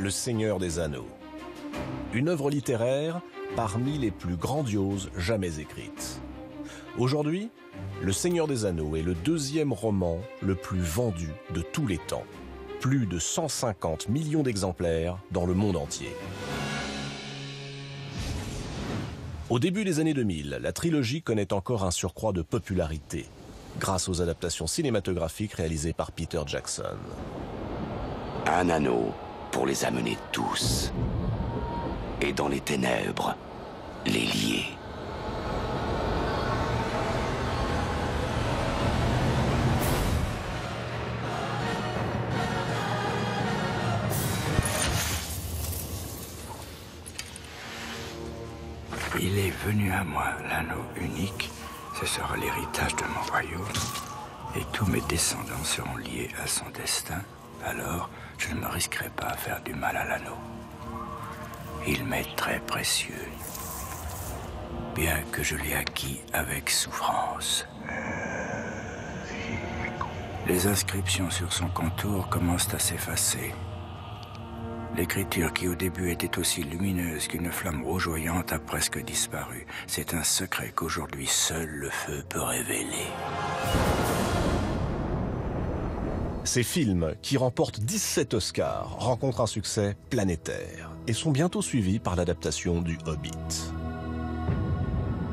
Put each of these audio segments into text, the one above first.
Le Seigneur des Anneaux. Une œuvre littéraire parmi les plus grandioses jamais écrites. Aujourd'hui, Le Seigneur des Anneaux est le deuxième roman le plus vendu de tous les temps. Plus de 150 millions d'exemplaires dans le monde entier. Au début des années 2000, la trilogie connaît encore un surcroît de popularité, grâce aux adaptations cinématographiques réalisées par Peter Jackson. Un anneau pour les amener tous. Et dans les ténèbres, les lier. Il est venu à moi, l'anneau unique. Ce sera l'héritage de mon royaume. Et tous mes descendants seront liés à son destin. Alors, je ne me risquerai pas à faire du mal à l'anneau. Il m'est très précieux. Bien que je l'ai acquis avec souffrance. Les inscriptions sur son contour commencent à s'effacer. L'écriture qui au début était aussi lumineuse qu'une flamme rougeoyante a presque disparu. C'est un secret qu'aujourd'hui seul le feu peut révéler. Ces films, qui remportent 17 Oscars, rencontrent un succès planétaire et sont bientôt suivis par l'adaptation du Hobbit.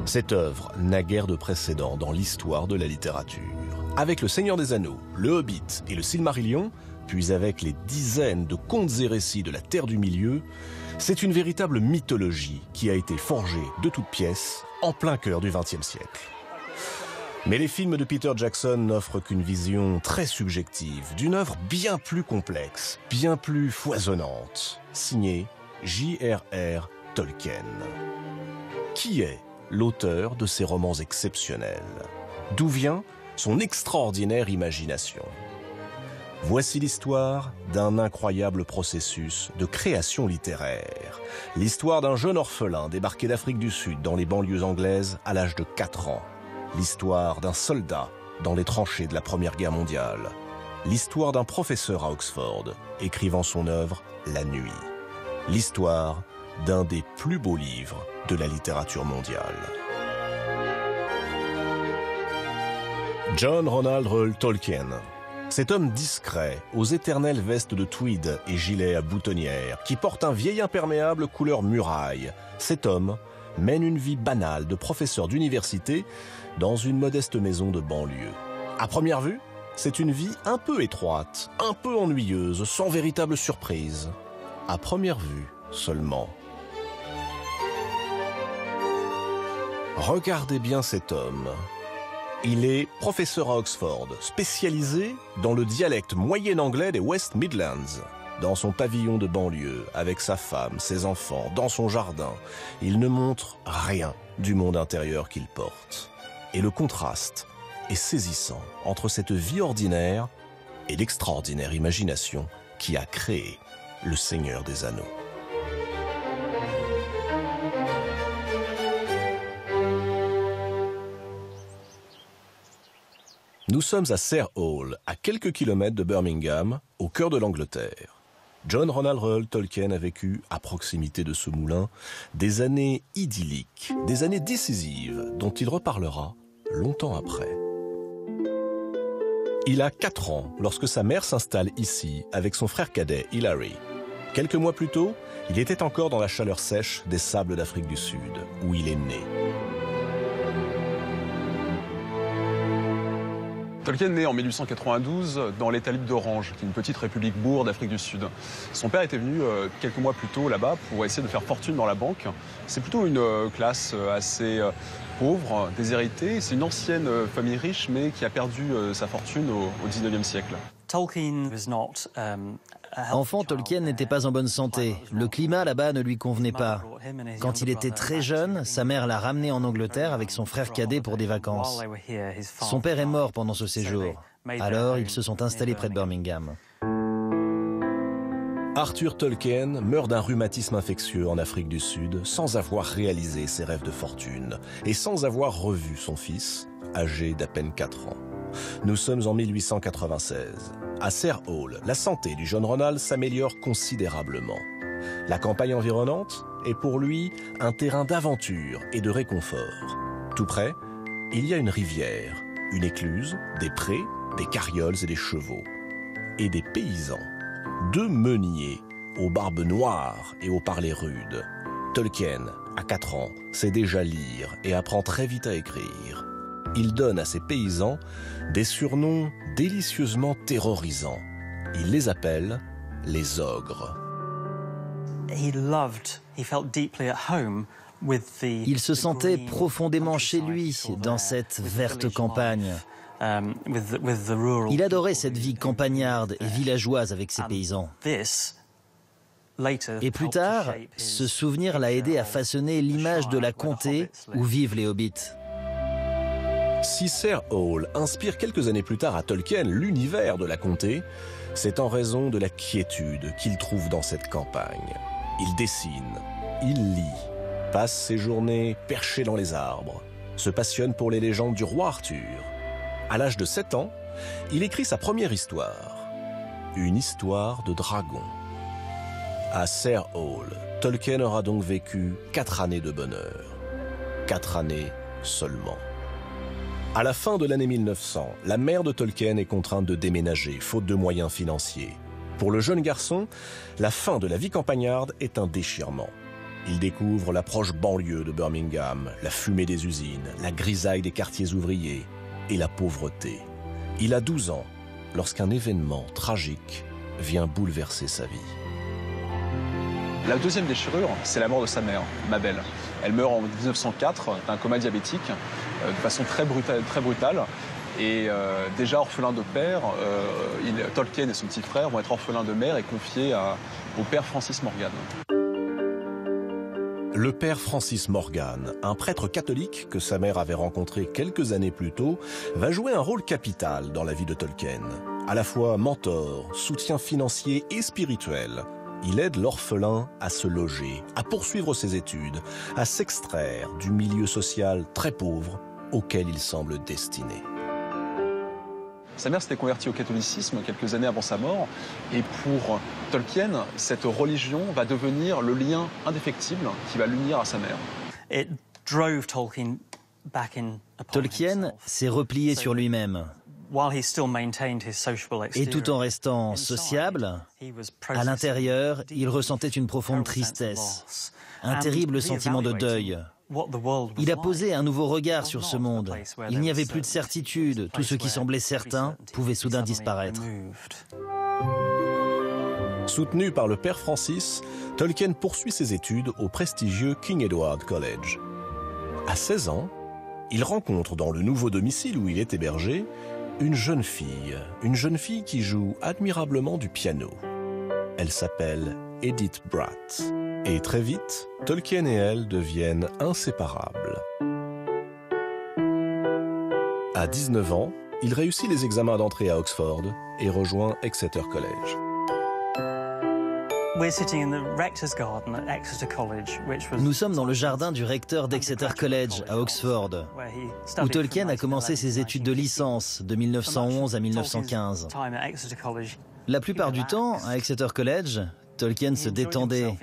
Cette œuvre n'a guère de précédent dans l'histoire de la littérature. Avec Le Seigneur des Anneaux, Le Hobbit et le Silmarillion, puis avec les dizaines de contes et récits de la Terre du Milieu, c'est une véritable mythologie qui a été forgée de toutes pièces en plein cœur du XXe siècle. Mais les films de Peter Jackson n'offrent qu'une vision très subjective d'une œuvre bien plus complexe, bien plus foisonnante, signée J.R.R. Tolkien. Qui est l'auteur de ces romans exceptionnels? D'où vient son extraordinaire imagination? Voici l'histoire d'un incroyable processus de création littéraire. L'histoire d'un jeune orphelin débarqué d'Afrique du Sud dans les banlieues anglaises à l'âge de 4 ans. L'histoire d'un soldat dans les tranchées de la Première Guerre mondiale. L'histoire d'un professeur à Oxford écrivant son œuvre La Nuit. L'histoire d'un des plus beaux livres de la littérature mondiale. John Ronald Reuel Tolkien. Cet homme discret, aux éternelles vestes de tweed et gilets à boutonnières, qui porte un vieil imperméable couleur muraille, cet homme mène une vie banale de professeur d'université dans une modeste maison de banlieue. À première vue, c'est une vie un peu étroite, un peu ennuyeuse, sans véritable surprise. À première vue seulement. Regardez bien cet homme. Il est professeur à Oxford, spécialisé dans le dialecte moyen anglais des West Midlands. Dans son pavillon de banlieue, avec sa femme, ses enfants, dans son jardin, il ne montre rien du monde intérieur qu'il porte. Et le contraste est saisissant entre cette vie ordinaire et l'extraordinaire imagination qui a créé Le Seigneur des Anneaux. Nous sommes à Sayre Hall, à quelques kilomètres de Birmingham, au cœur de l'Angleterre. John Ronald Reuel Tolkien a vécu, à proximité de ce moulin, des années idylliques, des années décisives, dont il reparlera longtemps après. Il a 4 ans lorsque sa mère s'installe ici avec son frère cadet Hilary. Quelques mois plus tôt, il était encore dans la chaleur sèche des sables d'Afrique du Sud, où il est né. Tolkien naît en 1892 dans l'État libre d'Orange, qui est une petite république bourre d'Afrique du Sud. Son père était venu quelques mois plus tôt là-bas pour essayer de faire fortune dans la banque. C'est plutôt une classe assez pauvre, déshéritée. C'est une ancienne famille riche, mais qui a perdu sa fortune au 19e siècle. Enfant, Tolkien n'était pas en bonne santé. Le climat là-bas ne lui convenait pas. Quand il était très jeune, sa mère l'a ramené en Angleterre avec son frère cadet pour des vacances. Son père est mort pendant ce séjour. Alors, ils se sont installés près de Birmingham. Arthur Tolkien meurt d'un rhumatisme infectieux en Afrique du Sud sans avoir réalisé ses rêves de fortune et sans avoir revu son fils, âgé d'à peine 4 ans. Nous sommes en 1896. À Serre Hall, la santé du jeune Ronald s'améliore considérablement. La campagne environnante est pour lui un terrain d'aventure et de réconfort. Tout près, il y a une rivière, une écluse, des prés, des carrioles et des chevaux. Et des paysans, 2 meuniers, aux barbes noires et aux parlers rudes. Tolkien, à 4 ans, sait déjà lire et apprend très vite à écrire. Il donne à ses paysans des surnoms délicieusement terrorisants. Il les appelle les ogres. Il se sentait profondément chez lui dans cette verte campagne. Il adorait cette vie campagnarde et villageoise avec ses paysans. Et plus tard, ce souvenir l'a aidé à façonner l'image de la comté où vivent les hobbits. Si Serre Hall inspire quelques années plus tard à Tolkien l'univers de la comté, c'est en raison de la quiétude qu'il trouve dans cette campagne. Il dessine, il lit, passe ses journées perché dans les arbres, se passionne pour les légendes du roi Arthur. À l'âge de 7 ans, il écrit sa première histoire, une histoire de dragon. À Serre Hall, Tolkien aura donc vécu 4 années de bonheur. 4 années seulement. À la fin de l'année 1900, la mère de Tolkien est contrainte de déménager, faute de moyens financiers. Pour le jeune garçon, la fin de la vie campagnarde est un déchirement. Il découvre la proche banlieue de Birmingham, la fumée des usines, la grisaille des quartiers ouvriers et la pauvreté. Il a 12 ans lorsqu'un événement tragique vient bouleverser sa vie. La deuxième déchirure, c'est la mort de sa mère, Mabel. Elle meurt en 1904 d'un coma diabétique, de façon très brutale. Et déjà orphelin de père, Tolkien et son petit frère vont être orphelins de mère et confiés au père Francis Morgan. Le père Francis Morgan, un prêtre catholique que sa mère avait rencontré quelques années plus tôt, va jouer un rôle capital dans la vie de Tolkien. À la fois mentor, soutien financier et spirituel. Il aide l'orphelin à se loger, à poursuivre ses études, à s'extraire du milieu social très pauvre auquel il semble destiné. Sa mère s'était convertie au catholicisme quelques années avant sa mort. Et pour Tolkien, cette religion va devenir le lien indéfectible qui va l'unir à sa mère. Tolkien s'est replié sur lui-même. Et tout en restant sociable, à l'intérieur, il ressentait une profonde tristesse, un terrible sentiment de deuil. Il a posé un nouveau regard sur ce monde. Il n'y avait plus de certitude. Tout ce qui semblait certain pouvait soudain disparaître. Soutenu par le père Francis, Tolkien poursuit ses études au prestigieux King Edward College. À 16 ans, il rencontre dans le nouveau domicile où il est hébergé une jeune fille qui joue admirablement du piano. Elle s'appelle Edith Bratt. Et très vite, Tolkien et elle deviennent inséparables. À 19 ans, il réussit les examens d'entrée à Oxford et rejoint Exeter College. Nous sommes dans le jardin du recteur d'Exeter College à Oxford, où Tolkien a commencé ses études de licence de 1911 à 1915. La plupart du temps, à Exeter College, Tolkien se détendait.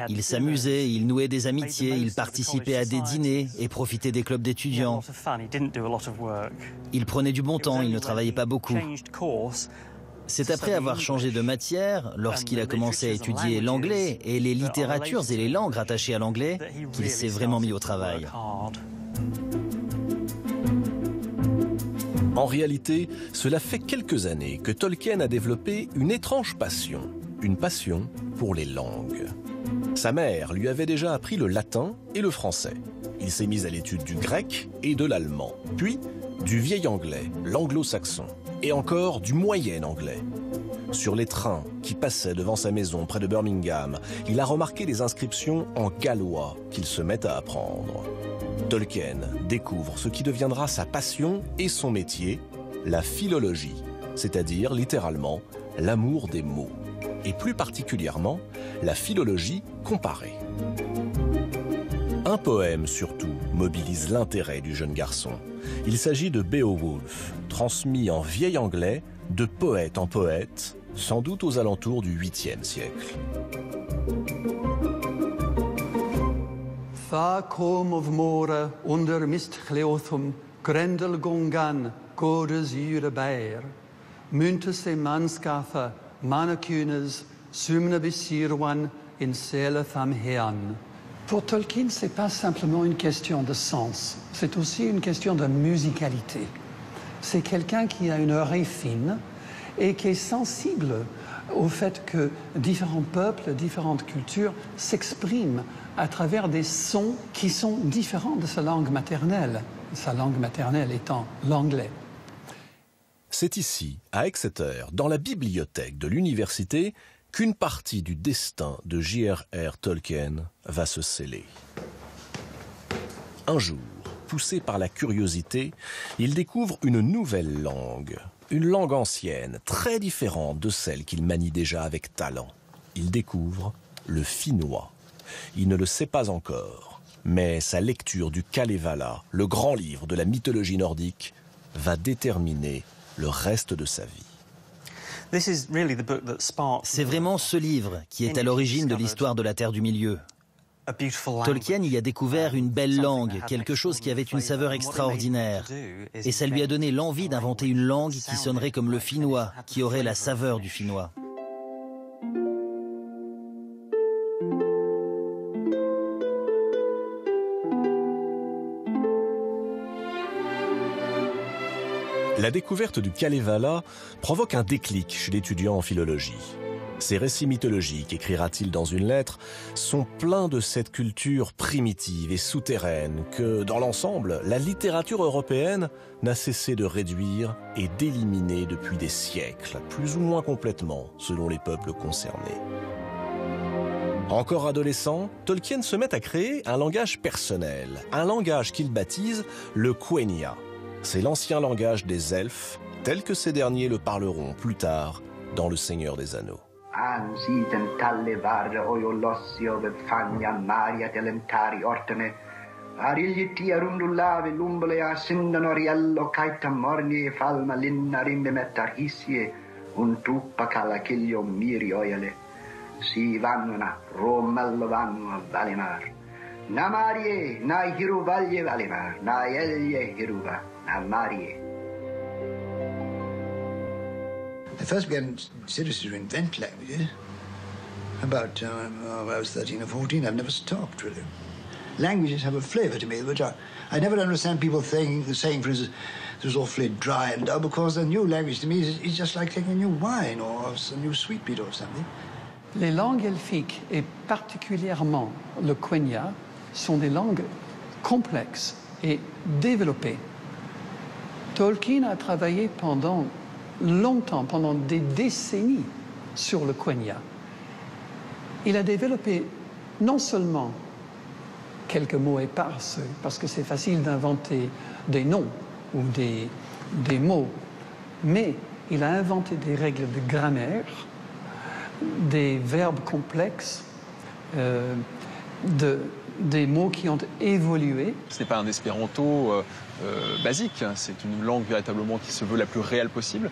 Il s'amusait, il nouait des amitiés, il participait à des dîners et profitait des clubs d'étudiants. Il prenait du bon temps, il ne travaillait pas beaucoup. C'est après avoir changé de matière, lorsqu'il a commencé à étudier l'anglais et les littératures et les langues rattachées à l'anglais, qu'il s'est vraiment mis au travail. En réalité, cela fait quelques années que Tolkien a développé une étrange passion, une passion pour les langues. Sa mère lui avait déjà appris le latin et le français. Il s'est mis à l'étude du grec et de l'allemand, puis du vieil anglais, l'anglo-saxon, et encore du moyen anglais. Sur les trains qui passaient devant sa maison près de Birmingham, il a remarqué des inscriptions en gallois qu'il se met à apprendre. Tolkien découvre ce qui deviendra sa passion et son métier, la philologie, c'est-à-dire littéralement l'amour des mots, et plus particulièrement la philologie comparée. Un poème surtout mobilise l'intérêt du jeune garçon. Il s'agit de Beowulf, transmis en vieil anglais de poète en poète, sans doute aux alentours du 8e siècle. Fa kom of mora onder mist gleothum, grendel gongan, godes ure baer, muntes e manskatha, manakunes, sumna bisirwan, in seletham hean. Pour Tolkien, ce n'est pas simplement une question de sens, c'est aussi une question de musicalité. C'est quelqu'un qui a une oreille fine et qui est sensible au fait que différents peuples, différentes cultures s'expriment à travers des sons qui sont différents de sa langue maternelle étant l'anglais. C'est ici, à Exeter, dans la bibliothèque de l'université, qu'une partie du destin de J.R.R. Tolkien va se sceller. Un jour, poussé par la curiosité, il découvre une nouvelle langue. Une langue ancienne, très différente de celle qu'il manie déjà avec talent. Il découvre le finnois. Il ne le sait pas encore, mais sa lecture du Kalevala, le grand livre de la mythologie nordique, va déterminer le reste de sa vie. C'est vraiment ce livre qui est à l'origine de l'histoire de la Terre du Milieu. Tolkien y a découvert une belle langue, quelque chose qui avait une saveur extraordinaire. Et ça lui a donné l'envie d'inventer une langue qui sonnerait comme le finnois, qui aurait la saveur du finnois. La découverte du Kalevala provoque un déclic chez l'étudiant en philologie. Ces récits mythologiques, écrira-t-il dans une lettre, sont pleins de cette culture primitive et souterraine que, dans l'ensemble, la littérature européenne n'a cessé de réduire et d'éliminer depuis des siècles, plus ou moins complètement, selon les peuples concernés. Encore adolescent, Tolkien se met à créer un langage personnel, un langage qu'il baptise le Quenya. C'est l'ancien langage des elfes, tel que ces derniers le parleront plus tard dans Le Seigneur des Anneaux. Ansiten talle varre ojolossio befagna maria telentari ortene. Arigliti arundulave lumbole a sindanoriello caita morni falma linna rimbe mettar hissie un tuppa calachiglio miri oiale. Si vannuna romello vanno Valimar. Na Marie, na hiruvalje Valimar, na elje hiruva, na Marie. I first began seriously to invent languages about when I was 13 or 14. I've never stopped, really. Languages have a flavor to me, which I never understand people saying, for instance, it was awfully dry and dull, because a new language to me is just like taking a new wine or a new sweetmeat or something. Les langues elfiques, et particulièrement le Quenya, sont des langues complexes et développées. Tolkien a travaillé pendant longtemps, pendant des décennies, sur le Quenya. Il a développé non seulement quelques mots éparses, parce que c'est facile d'inventer des noms ou des mots, mais il a inventé des règles de grammaire, des verbes complexes, des mots qui ont évolué. Ce n'est pas un espéranto basique, c'est une langue véritablement qui se veut la plus réelle possible.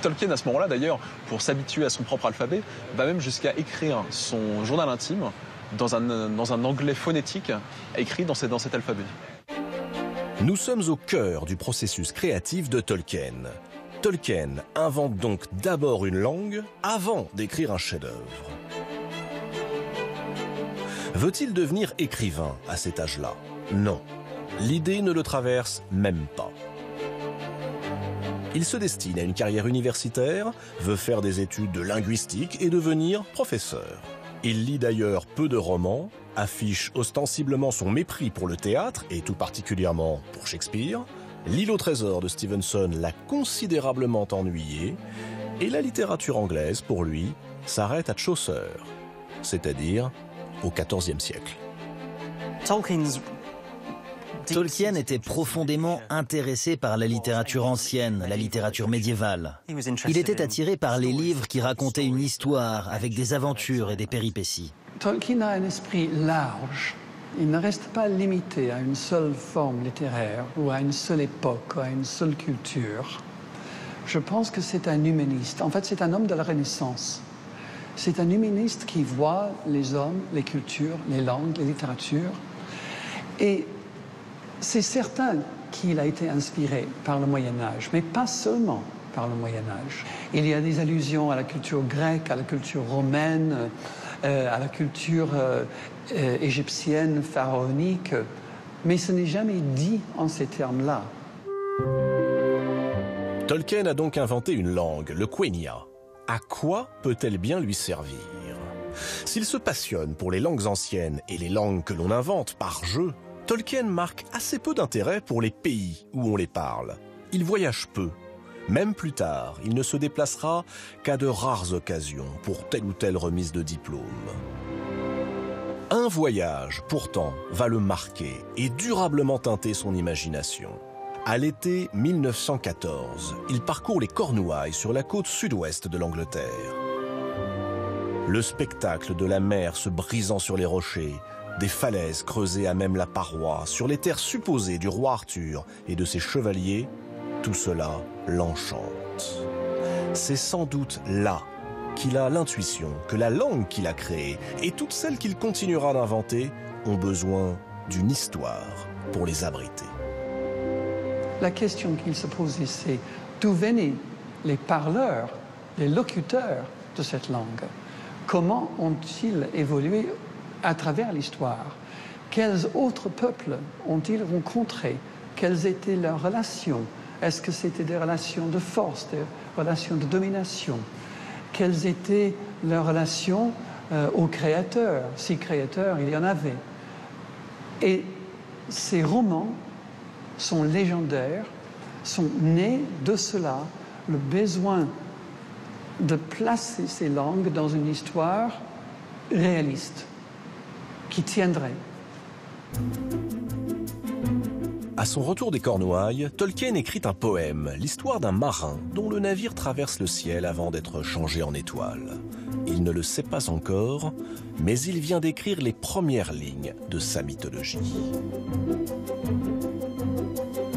Tolkien, à ce moment-là d'ailleurs, pour s'habituer à son propre alphabet, va même jusqu'à écrire son journal intime dans un anglais phonétique écrit dans cet alphabet. Nous sommes au cœur du processus créatif de Tolkien. Tolkien invente donc d'abord une langue avant d'écrire un chef-d'œuvre. Veut-il devenir écrivain à cet âge-là? Non. L'idée ne le traverse même pas. Il se destine à une carrière universitaire, veut faire des études de linguistique et devenir professeur. Il lit d'ailleurs peu de romans, affiche ostensiblement son mépris pour le théâtre et tout particulièrement pour Shakespeare. L'île au trésor de Stevenson l'a considérablement ennuyé et la littérature anglaise, pour lui, s'arrête à Chaucer, c'est-à-dire au XIVe siècle. Tolkien était profondément intéressé par la littérature ancienne, la littérature médiévale. Il était attiré par les livres qui racontaient une histoire avec des aventures et des péripéties. Tolkien a un esprit large. Il ne reste pas limité à une seule forme littéraire ou à une seule époque ou à une seule culture. Je pense que c'est un humaniste. En fait, c'est un homme de la Renaissance. C'est un humaniste qui voit les hommes, les cultures, les langues, les littératures. Et c'est certain qu'il a été inspiré par le Moyen-Âge, mais pas seulement par le Moyen-Âge. Il y a des allusions à la culture grecque, à la culture romaine, à la culture égyptienne, pharaonique, mais ce n'est jamais dit en ces termes-là. Tolkien a donc inventé une langue, le Quenya. À quoi peut-elle bien lui servir? S'il se passionne pour les langues anciennes et les langues que l'on invente par jeu, Tolkien marque assez peu d'intérêt pour les pays où on les parle. Il voyage peu. Même plus tard, il ne se déplacera qu'à de rares occasions pour telle ou telle remise de diplôme. Un voyage, pourtant, va le marquer et durablement teinter son imagination. À l'été 1914, il parcourt les Cornouailles sur la côte sud-ouest de l'Angleterre. Le spectacle de la mer se brisant sur les rochers, des falaises creusées à même la paroi, sur les terres supposées du roi Arthur et de ses chevaliers, tout cela l'enchante. C'est sans doute là qu'il a l'intuition que la langue qu'il a créée et toutes celles qu'il continuera d'inventer ont besoin d'une histoire pour les abriter. La question qu'il se pose ici, d'où venaient les parleurs, les locuteurs de cette langue? Comment ont-ils évolué à travers l'histoire? Quels autres peuples ont-ils rencontrés? Quelles étaient leurs relations? Est-ce que c'était des relations de force, des relations de domination? Quelles étaient leurs relations aux créateurs, si créateurs il y en avait? Et ces romans sont légendaires, sont nés de cela, le besoin de placer ces langues dans une histoire réaliste, qui tiendrait. À son retour des Cornouailles, Tolkien écrit un poème, l'histoire d'un marin dont le navire traverse le ciel avant d'être changé en étoile. Il ne le sait pas encore, mais il vient d'écrire les premières lignes de sa mythologie.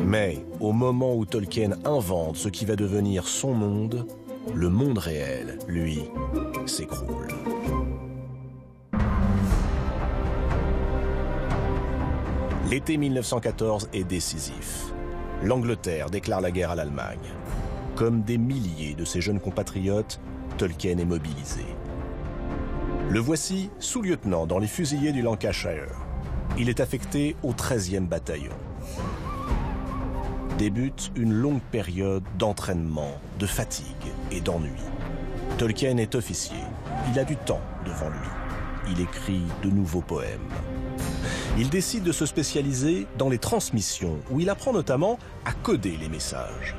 Mais au moment où Tolkien invente ce qui va devenir son monde, le monde réel, lui, s'écroule. L'été 1914 est décisif. L'Angleterre déclare la guerre à l'Allemagne. Comme des milliers de ses jeunes compatriotes, Tolkien est mobilisé. Le voici sous-lieutenant dans les fusiliers du Lancashire. Il est affecté au 13e bataillon. Débute une longue période d'entraînement, de fatigue et d'ennui. Tolkien est officier. Il a du temps devant lui. Il écrit de nouveaux poèmes. Il décide de se spécialiser dans les transmissions, où il apprend notamment à coder les messages.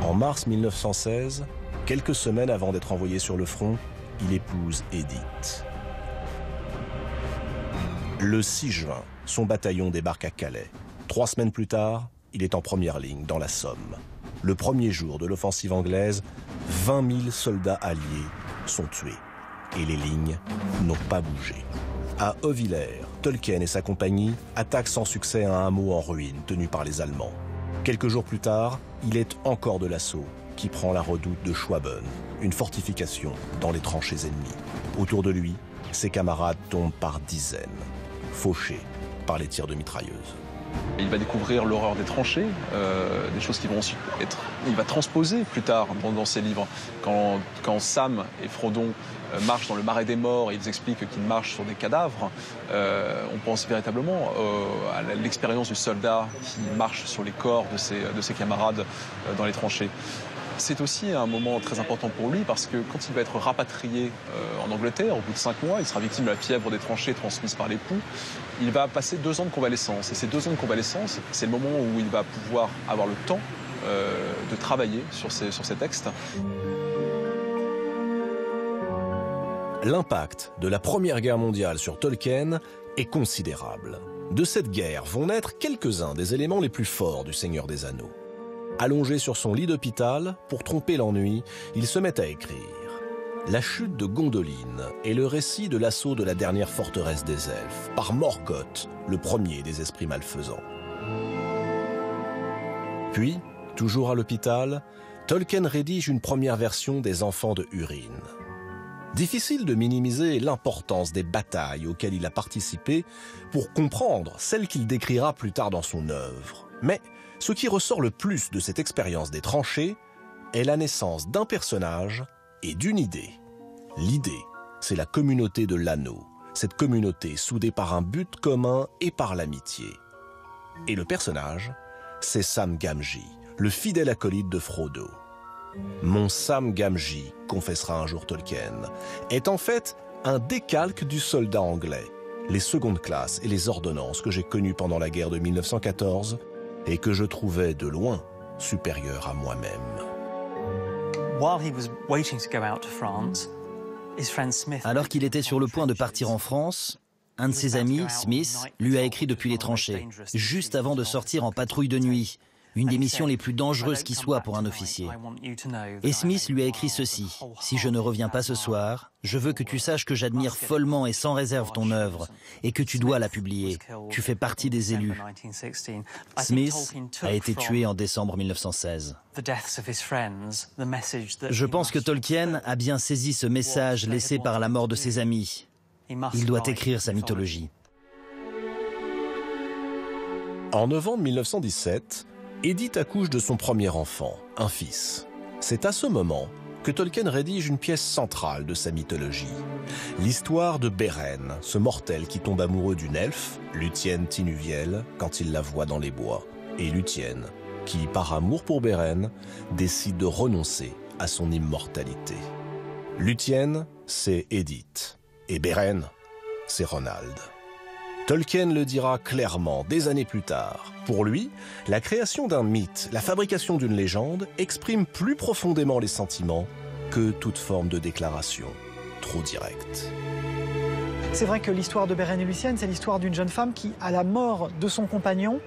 En mars 1916, quelques semaines avant d'être envoyé sur le front, il épouse Edith. Le 6 juin, son bataillon débarque à Calais. 3 semaines plus tard, il est en première ligne dans la Somme. Le premier jour de l'offensive anglaise, 20 000 soldats alliés sont tués. Et les lignes n'ont pas bougé. À Hauvillers, Tolkien et sa compagnie attaquent sans succès un hameau en ruine tenu par les Allemands. Quelques jours plus tard, il est encore de l'assaut qui prend la redoute de Schwaben, une fortification dans les tranchées ennemies. Autour de lui, ses camarades tombent par dizaines, fauchés par les tirs de mitrailleuses. Il va découvrir l'horreur des tranchées, des choses qui vont ensuite être... Il va transposer plus tard dans ses livres. Quand Sam et Frodon marchent dans le marais des morts et ils expliquent qu'ils marchent sur des cadavres, on pense véritablement à l'expérience du soldat qui marche sur les corps de ses camarades dans les tranchées. C'est aussi un moment très important pour lui parce que quand il va être rapatrié en Angleterre, au bout de 5 mois, il sera victime de la fièvre des tranchées transmise par l'époux. Il va passer 2 ans de convalescence. Et ces 2 ans de convalescence, c'est le moment où il va pouvoir avoir le temps de travailler sur ces textes. L'impact de la Première Guerre mondiale sur Tolkien est considérable. De cette guerre vont naître quelques-uns des éléments les plus forts du Seigneur des Anneaux. Allongé sur son lit d'hôpital, pour tromper l'ennui, il se met à écrire. La chute de Gondolin est le récit de l'assaut de la dernière forteresse des Elfes, par Morgoth, le premier des esprits malfaisants. Puis, Toujours à l'hôpital, Tolkien rédige une première version des Enfants de Húrin. Difficile de minimiser l'importance des batailles auxquelles il a participé pour comprendre celles qu'il décrira plus tard dans son œuvre. Mais ce qui ressort le plus de cette expérience des tranchées est la naissance d'un personnage et d'une idée. L'idée, c'est la communauté de l'anneau, cette communauté soudée par un but commun et par l'amitié. Et le personnage, c'est Sam Gamgee, le fidèle acolyte de Frodo. Mon Sam Gamgee, confessera un jour Tolkien, est en fait un décalque du soldat anglais, les secondes classes et les ordonnances que j'ai connues pendant la guerre de 1914 et que je trouvais de loin supérieures à moi-même. Alors qu'il était sur le point de partir en France, un de ses amis, Smith, lui a écrit depuis les tranchées, juste avant de sortir en patrouille de nuit, une des missions les plus dangereuses qui soit pour un officier. Et Smith lui a écrit ceci: « Si je ne reviens pas ce soir, je veux que tu saches que j'admire follement et sans réserve ton œuvre et que tu dois la publier. Tu fais partie des élus. » Smith a été tué en décembre 1916. Je pense que Tolkien a bien saisi ce message laissé par la mort de ses amis. Il doit écrire sa mythologie. En novembre 1917, Edith accouche de son premier enfant, un fils. C'est à ce moment que Tolkien rédige une pièce centrale de sa mythologie. L'histoire de Beren, ce mortel qui tombe amoureux d'une elfe, Luthien Tinuviel, quand il la voit dans les bois. Et Luthien, qui, par amour pour Beren, décide de renoncer à son immortalité. Luthien, c'est Edith. Et Beren, c'est Ronald. Tolkien le dira clairement des années plus tard. Pour lui, la création d'un mythe, la fabrication d'une légende exprime plus profondément les sentiments que toute forme de déclaration trop directe. C'est vrai que l'histoire de Beren et Luthien, c'est l'histoire d'une jeune femme qui, à la mort de son compagnon,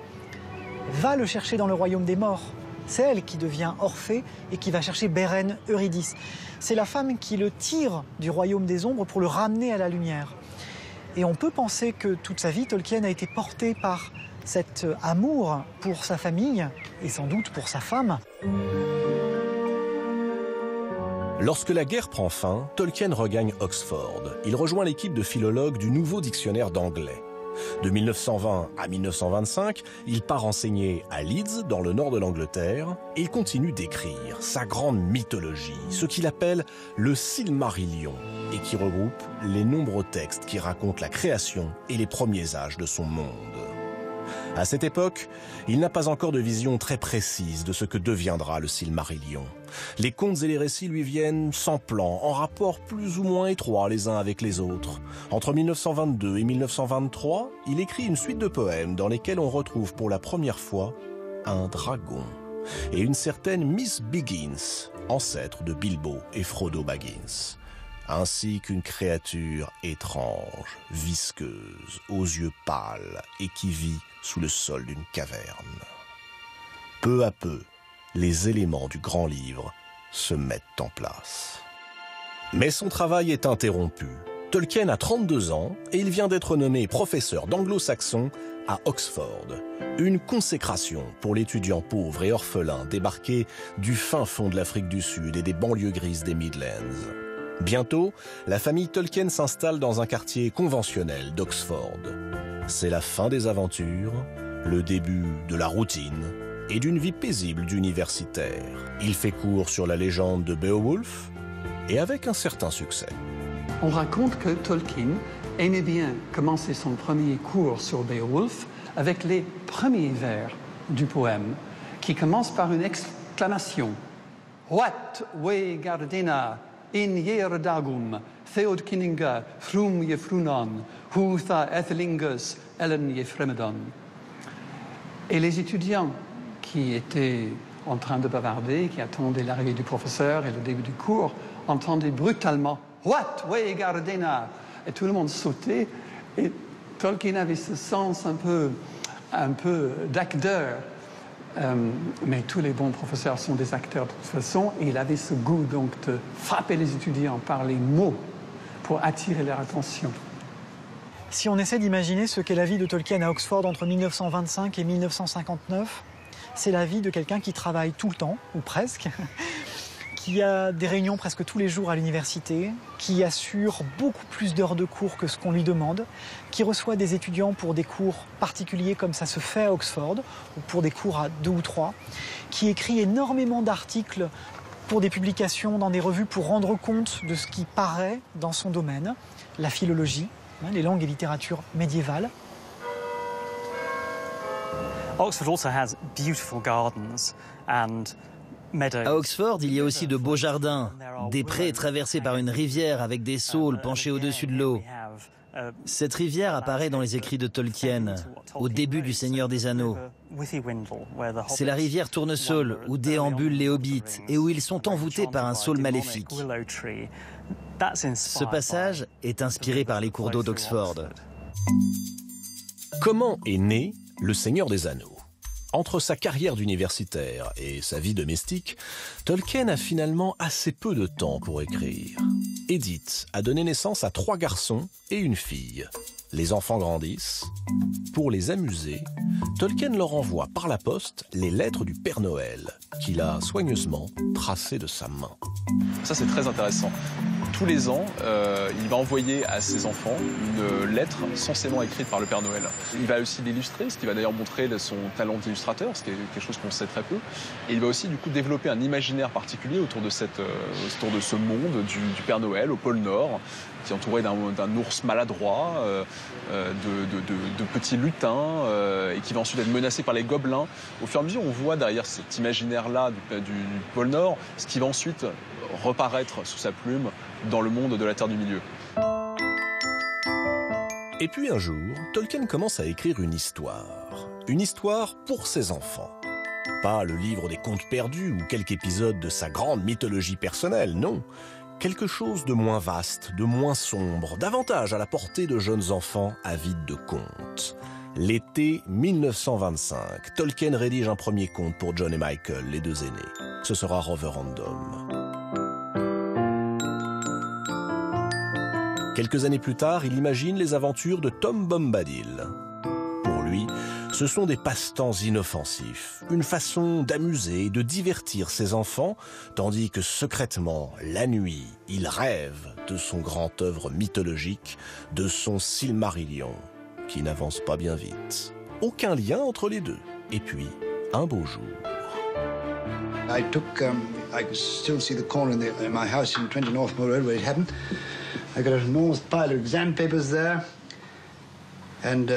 va le chercher dans le royaume des morts. C'est elle qui devient Orphée et qui va chercher Beren Eurydice. C'est la femme qui le tire du royaume des ombres pour le ramener à la lumière. Et on peut penser que toute sa vie, Tolkien a été porté par cet amour pour sa famille et sans doute pour sa femme. Lorsque la guerre prend fin, Tolkien regagne Oxford. Il rejoint l'équipe de philologues du nouveau dictionnaire d'anglais. De 1920 à 1925, il part enseigner à Leeds, dans le nord de l'Angleterre, et il continue d'écrire sa grande mythologie, ce qu'il appelle le Silmarillion, et qui regroupe les nombreux textes qui racontent la création et les premiers âges de son monde. À cette époque, il n'a pas encore de vision très précise de ce que deviendra le Silmarillion. Les contes et les récits lui viennent sans plan, en rapport plus ou moins étroit les uns avec les autres. Entre 1922 et 1923, il écrit une suite de poèmes dans lesquels on retrouve pour la première fois un dragon et une certaine Miss Biggins, ancêtre de Bilbo et Frodo Baggins, ainsi qu'une créature étrange, visqueuse, aux yeux pâles et qui vit sous le sol d'une caverne. Peu à peu, les éléments du grand livre se mettent en place. Mais son travail est interrompu. Tolkien a 32 ans et il vient d'être nommé professeur d'anglo-saxon à Oxford. Une consécration pour l'étudiant pauvre et orphelin débarqué du fin fond de l'Afrique du Sud et des banlieues grises des Midlands. Bientôt, la famille Tolkien s'installe dans un quartier conventionnel d'Oxford. C'est la fin des aventures, le début de la routine et d'une vie paisible d'universitaire. Il fait cours sur la légende de Beowulf et avec un certain succès. On raconte que Tolkien aimait bien commencer son premier cours sur Beowulf avec les premiers vers du poème qui commencent par une exclamation. What we gardena in yer dagum, theod kinninga, frum ye frunon, hu tha ethlingus, ellen ye fremedon. Et les étudiants qui étaient en train de bavarder, qui attendaient l'arrivée du professeur et le début du cours, entendaient brutalement « What way gardena ?» Et tout le monde sautait. Et Tolkien avait ce sens un peu d'acteur. Mais tous les bons professeurs sont des acteurs de toute façon. Et il avait ce goût donc de frapper les étudiants par les mots pour attirer leur attention. Si on essaie d'imaginer ce qu'est la vie de Tolkien à Oxford entre 1925 et 1959, c'est la vie de quelqu'un qui travaille tout le temps, ou presque, qui a des réunions presque tous les jours à l'université, qui assure beaucoup plus d'heures de cours que ce qu'on lui demande, qui reçoit des étudiants pour des cours particuliers comme ça se fait à Oxford, ou pour des cours à 2 ou 3, qui écrit énormément d'articles pour des publications dans des revues pour rendre compte de ce qui paraît dans son domaine, la philologie, les langues et littératures médiévales. À Oxford, il y a aussi de beaux jardins, des prés traversés par une rivière avec des saules penchés au-dessus de l'eau. Cette rivière apparaît dans les écrits de Tolkien, au début du Seigneur des Anneaux. C'est la rivière Tournesol, où déambulent les hobbits et où ils sont envoûtés par un saule maléfique. Ce passage est inspiré par les cours d'eau d'Oxford. Comment est né Le Seigneur des Anneaux? Entre sa carrière d'universitaire et sa vie domestique, Tolkien a finalement assez peu de temps pour écrire. Edith a donné naissance à 3 garçons et une fille. Les enfants grandissent. Pour les amuser, Tolkien leur envoie par la poste les lettres du Père Noël, qu'il a soigneusement tracées de sa main. Ça, c'est très intéressant. Tous les ans, il va envoyer à ses enfants une lettre censément écrite par le Père Noël. Il va aussi l'illustrer, ce qui va d'ailleurs montrer son talent d'illustrateur, ce qui est quelque chose qu'on sait très peu. Et il va aussi du coup développer un imaginaire particulier autour de ce monde du Père Noël au pôle Nord, qui est entouré d'un ours maladroit, de petits lutins, et qui va ensuite être menacé par les gobelins. Au fur et à mesure, on voit derrière cet imaginaire-là du pôle Nord, ce qui va ensuite reparaître sous sa plume dans le monde de la Terre du Milieu. Et puis un jour, Tolkien commence à écrire une histoire pour ses enfants. Pas le livre des contes perdus ou quelques épisodes de sa grande mythologie personnelle, non. Quelque chose de moins vaste, de moins sombre, davantage à la portée de jeunes enfants avides de contes. L'été 1925, Tolkien rédige un premier conte pour John et Michael, les 2 aînés. Ce sera Roverandom. Quelques années plus tard, il imagine les aventures de Tom Bombadil. Pour lui, ce sont des passe-temps inoffensifs, une façon d'amuser et de divertir ses enfants, tandis que secrètement, la nuit, il rêve de son grand œuvre mythologique, de son Silmarillion, qui n'avance pas bien vite. Aucun lien entre les deux. Et puis, un beau jour. I could still see the corner in my house in 20 Northmore Road where it happened. I got an enormous pile of exam papers there, and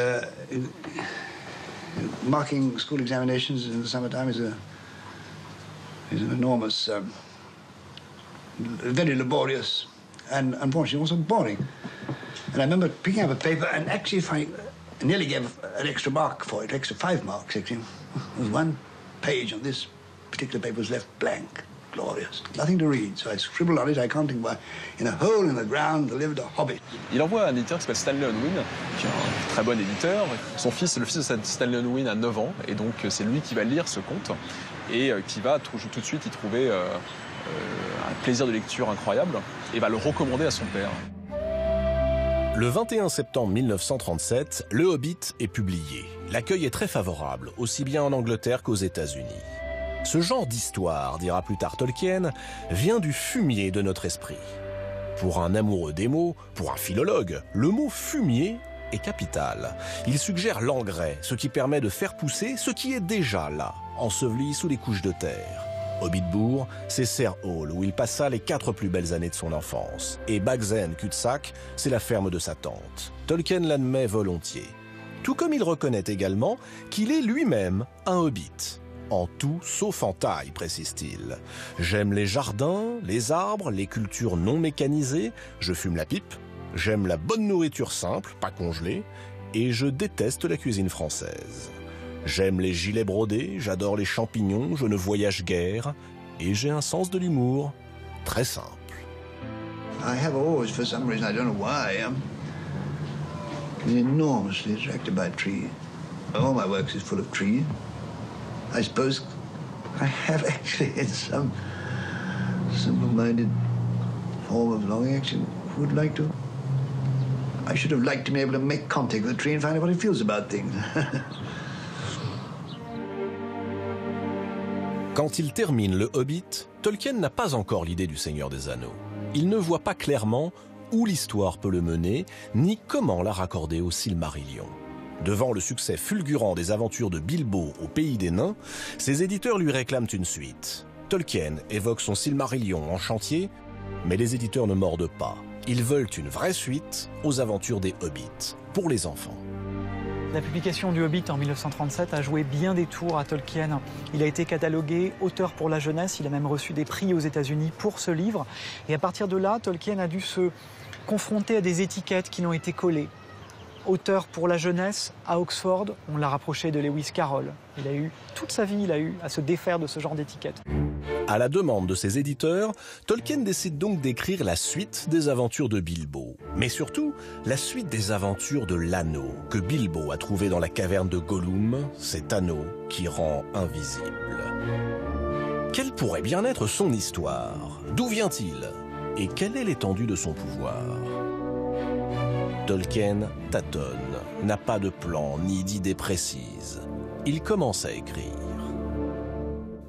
marking school examinations in the summertime is an enormous, very laborious, and unfortunately also boring. And I remember picking up a paper and actually I nearly gave an extra mark for it, extra 5 marks actually. There was 1 page on this particular paper was left blank. Glorious. Nothing to read, so I scribbled on it, I can't think why. In a hole in the ground lived a hobbit. Il envoie un éditeur qui s'appelle Stanley Unwin, qui est un très bon éditeur. Le fils de Stanley Unwin a 9 ans, et donc c'est lui qui va lire ce conte, et qui va tout de suite y trouver un plaisir de lecture incroyable, et va le recommander à son père. Le 21 septembre 1937, Le Hobbit est publié. L'accueil est très favorable, aussi bien en Angleterre qu'aux États-Unis. Ce genre d'histoire, dira plus tard Tolkien, vient du fumier de notre esprit. Pour un amoureux des mots, pour un philologue, le mot fumier est capital. Il suggère l'engrais, ce qui permet de faire pousser ce qui est déjà là, enseveli sous les couches de terre. Hobbitbourg, c'est Serre Hall, où il passa les 4 plus belles années de son enfance. Et Bagzen, cul-de-sac, c'est la ferme de sa tante. Tolkien l'admet volontiers. Tout comme il reconnaît également qu'il est lui-même un hobbit. En tout sauf en taille, précise-t-il. J'aime les jardins, les arbres, les cultures non mécanisées, je fume la pipe, j'aime la bonne nourriture simple, pas congelée, et je déteste la cuisine française. J'aime les gilets brodés, j'adore les champignons, je ne voyage guère, et j'ai un sens de l'humour très simple. I have always, for some reason, I don't know why, been enormously attracted by trees. All my work is full of trees. I suppose I have actually in some simple-minded form of longing action would like to. I should have liked to be able to make contact with a tree and find out what it feels about things. Quand il termine le Hobbit, Tolkien n'a pas encore l'idée du Seigneur des Anneaux. Il ne voit pas clairement où l'histoire peut le mener, ni comment la raccorder au Silmarillion. Devant le succès fulgurant des aventures de Bilbo au Pays des Nains, ses éditeurs lui réclament une suite. Tolkien évoque son Silmarillion en chantier, mais les éditeurs ne mordent pas. Ils veulent une vraie suite aux aventures des Hobbits, pour les enfants. La publication du Hobbit en 1937 a joué bien des tours à Tolkien. Il a été catalogué auteur pour la jeunesse, il a même reçu des prix aux États-Unis pour ce livre. Et à partir de là, Tolkien a dû se confronter à des étiquettes qui lui ont été collées. Auteur pour la jeunesse, à Oxford, on l'a rapproché de Lewis Carroll. Toute sa vie, il a eu à se défaire de ce genre d'étiquette. À la demande de ses éditeurs, Tolkien décide donc d'écrire la suite des aventures de Bilbo. Mais surtout, la suite des aventures de l'anneau que Bilbo a trouvé dans la caverne de Gollum, cet anneau qui rend invisible. Quelle pourrait bien être son histoire? D'où vient-il? Et quelle est l'étendue de son pouvoir? Tolkien tâtonne, n'a pas de plan ni d'idée précise. Il commence à écrire.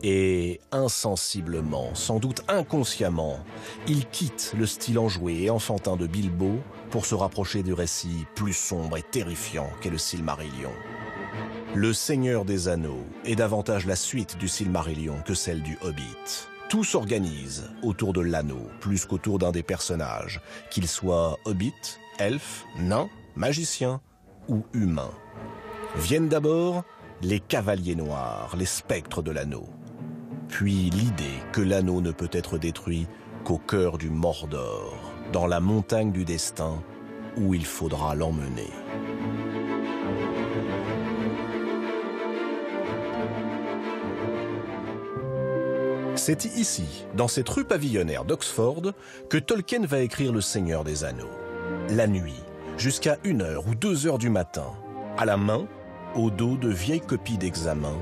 Et insensiblement, sans doute inconsciemment, il quitte le style enjoué et enfantin de Bilbo pour se rapprocher du récit plus sombre et terrifiant qu'est le Silmarillion. Le Seigneur des Anneaux est davantage la suite du Silmarillion que celle du Hobbit. Tout s'organise autour de l'anneau, plus qu'autour d'un des personnages, qu'il soit hobbit, elfe, nain, magicien ou humain. Viennent d'abord les cavaliers noirs, les spectres de l'anneau. Puis l'idée que l'anneau ne peut être détruit qu'au cœur du Mordor, dans la montagne du destin, où il faudra l'emmener. C'est ici, dans cette rue pavillonnaire d'Oxford, que Tolkien va écrire Le Seigneur des Anneaux. La nuit, jusqu'à 1h ou 2h du matin, à la main, au dos de vieilles copies d'examen,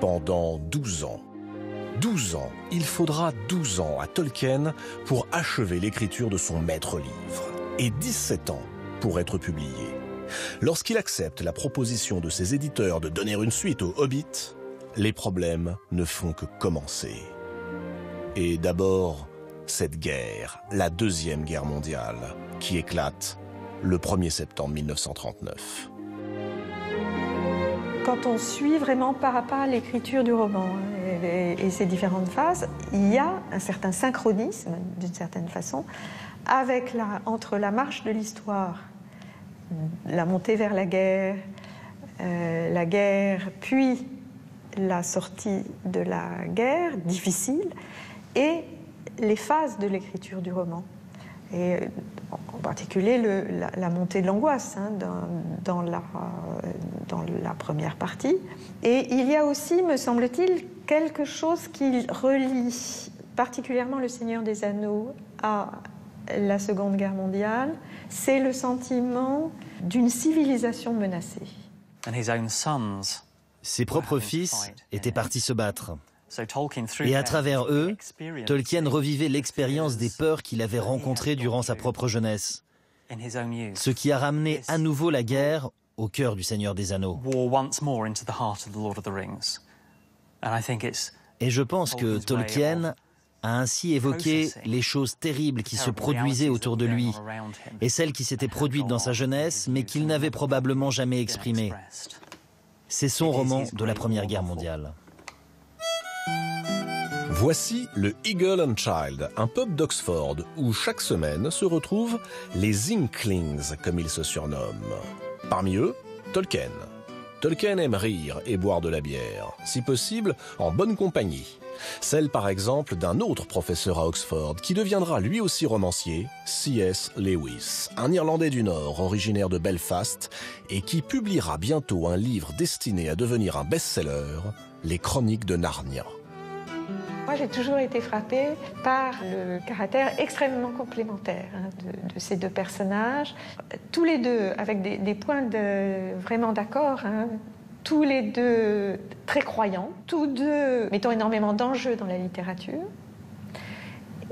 pendant 12 ans. 12 ans, il faudra 12 ans à Tolkien pour achever l'écriture de son maître-livre, et 17 ans pour être publié. Lorsqu'il accepte la proposition de ses éditeurs de donner une suite au Hobbit, les problèmes ne font que commencer. Et d'abord, cette guerre, la Deuxième Guerre mondiale, qui éclate le 1er septembre 1939. Quand on suit vraiment pas à pas l'écriture du roman et ses différentes phases, il y a un certain synchronisme, d'une certaine façon, entre la marche de l'histoire, la montée vers la guerre, puis la sortie de la guerre, difficile, et les phases de l'écriture du roman. Et en particulier la montée de l'angoisse dans la première partie. Et il y a aussi, me semble-t-il, quelque chose qui relie particulièrement Le Seigneur des Anneaux à la Seconde Guerre mondiale, c'est le sentiment d'une civilisation menacée. Ses propres fils étaient partis se battre. Et à travers eux, Tolkien revivait l'expérience des peurs qu'il avait rencontrées durant sa propre jeunesse, ce qui a ramené à nouveau la guerre au cœur du Seigneur des Anneaux. Et je pense que Tolkien a ainsi évoqué les choses terribles qui se produisaient autour de lui, et celles qui s'étaient produites dans sa jeunesse, mais qu'il n'avait probablement jamais exprimées. C'est son roman de la Première Guerre mondiale. Voici le Eagle and Child, un pub d'Oxford où chaque semaine se retrouvent les Inklings, comme ils se surnomment. Parmi eux, Tolkien. Tolkien aime rire et boire de la bière, si possible en bonne compagnie. Celle par exemple d'un autre professeur à Oxford qui deviendra lui aussi romancier, C.S. Lewis, un Irlandais du Nord originaire de Belfast et qui publiera bientôt un livre destiné à devenir un best-seller, Les Chroniques de Narnia. Moi, j'ai toujours été frappée par le caractère extrêmement complémentaire de ces deux personnages. Tous les deux, avec des points vraiment d'accord, tous les deux très croyants, tous deux mettant énormément d'enjeux dans la littérature,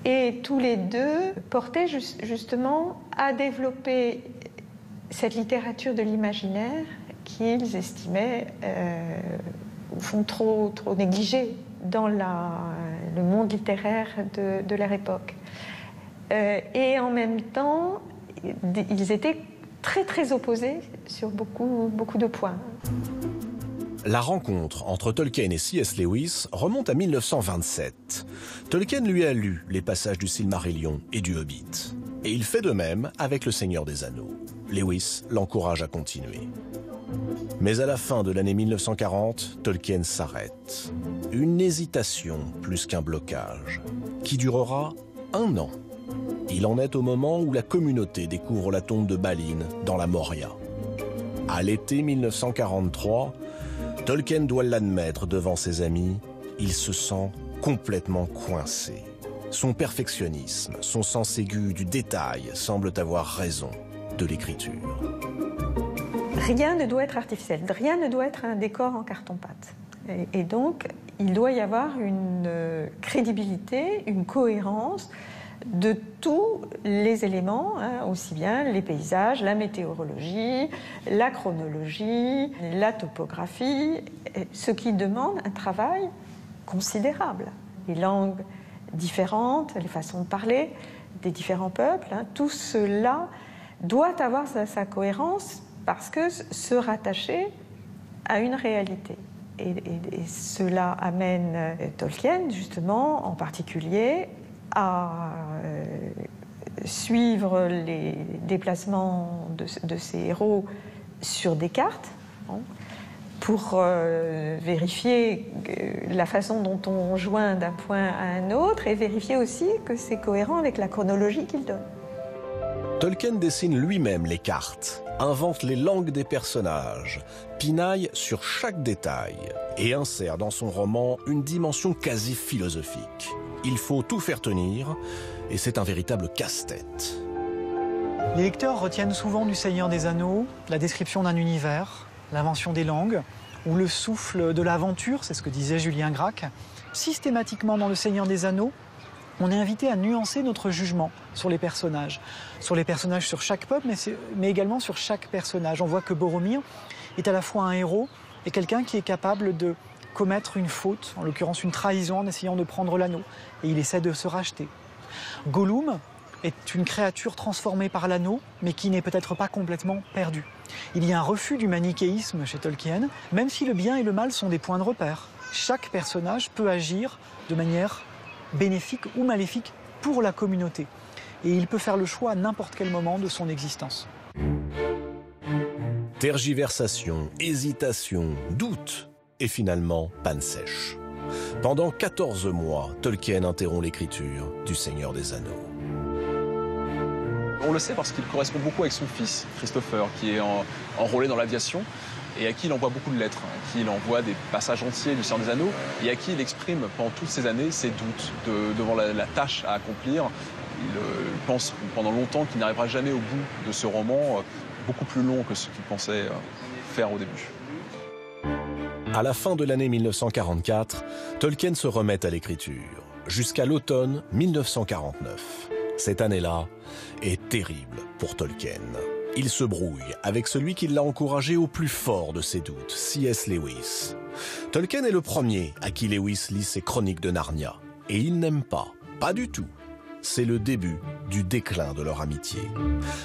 et tous les deux portaient justement à développer cette littérature de l'imaginaire qu'ils estimaient, au fond, trop négligée dans le monde littéraire de leur époque. Et en même temps, ils étaient très très opposés sur beaucoup de points. La rencontre entre Tolkien et C.S. Lewis remonte à 1927. Tolkien lui a lu les passages du Silmarillion et du Hobbit. Et il fait de même avec Le Seigneur des Anneaux. Lewis l'encourage à continuer. Mais à la fin de l'année 1940, Tolkien s'arrête. Une hésitation plus qu'un blocage, qui durera 1 an. Il en est au moment où la communauté découvre la tombe de Balin dans la Moria. À l'été 1943, Tolkien doit l'admettre devant ses amis, il se sent complètement coincé. Son perfectionnisme, son sens aigu du détail semblent avoir raison de l'écriture. Rien ne doit être artificiel, rien ne doit être un décor en carton-pâte. Et donc, il doit y avoir une crédibilité, une cohérence de tous les éléments, aussi bien les paysages, la météorologie, la chronologie, la topographie, ce qui demande un travail considérable. Les langues différentes, les façons de parler des différents peuples, tout cela doit avoir sa cohérence parce que se rattacher à une réalité. Et cela amène Tolkien, justement, en particulier, à suivre les déplacements de ses héros sur des cartes, pour vérifier la façon dont on joint d'un point à un autre et vérifier aussi que c'est cohérent avec la chronologie qu'il donne. Tolkien dessine lui-même les cartes, invente les langues des personnages, pinaille sur chaque détail et insère dans son roman une dimension quasi philosophique. Il faut tout faire tenir et c'est un véritable casse-tête. Les lecteurs retiennent souvent du Seigneur des Anneaux la description d'un univers, l'invention des langues ou le souffle de l'aventure, c'est ce que disait Julien Gracq. Systématiquement dans le Seigneur des Anneaux, on est invité à nuancer notre jugement sur les personnages sur chaque peuple, mais également sur chaque personnage. On voit que Boromir est à la fois un héros et quelqu'un qui est capable de commettre une faute, en l'occurrence une trahison en essayant de prendre l'anneau, et il essaie de se racheter. Gollum est une créature transformée par l'anneau, mais qui n'est peut-être pas complètement perdue. Il y a un refus du manichéisme chez Tolkien, même si le bien et le mal sont des points de repère. Chaque personnage peut agir de manière bénéfique ou maléfique pour la communauté. Et il peut faire le choix à n'importe quel moment de son existence. Tergiversation, hésitation, doute et finalement panne sèche. Pendant 14 mois, Tolkien interrompt l'écriture du Seigneur des Anneaux. On le sait parce qu'il correspond beaucoup avec son fils, Christopher, qui est enrôlé dans l'aviation et à qui il envoie beaucoup de lettres, à qui il envoie des passages entiers du Seigneur des Anneaux et à qui il exprime pendant toutes ces années ses doutes devant la tâche à accomplir. Il pense pendant longtemps qu'il n'arrivera jamais au bout de ce roman, beaucoup plus long que ce qu'il pensait faire au début. À la fin de l'année 1944, Tolkien se remet à l'écriture, jusqu'à l'automne 1949. Cette année-là est terrible pour Tolkien. Il se brouille avec celui qui l'a encouragé au plus fort de ses doutes, C.S. Lewis. Tolkien est le premier à qui Lewis lit ses chroniques de Narnia. Et il n'aime pas du tout. C'est le début du déclin de leur amitié.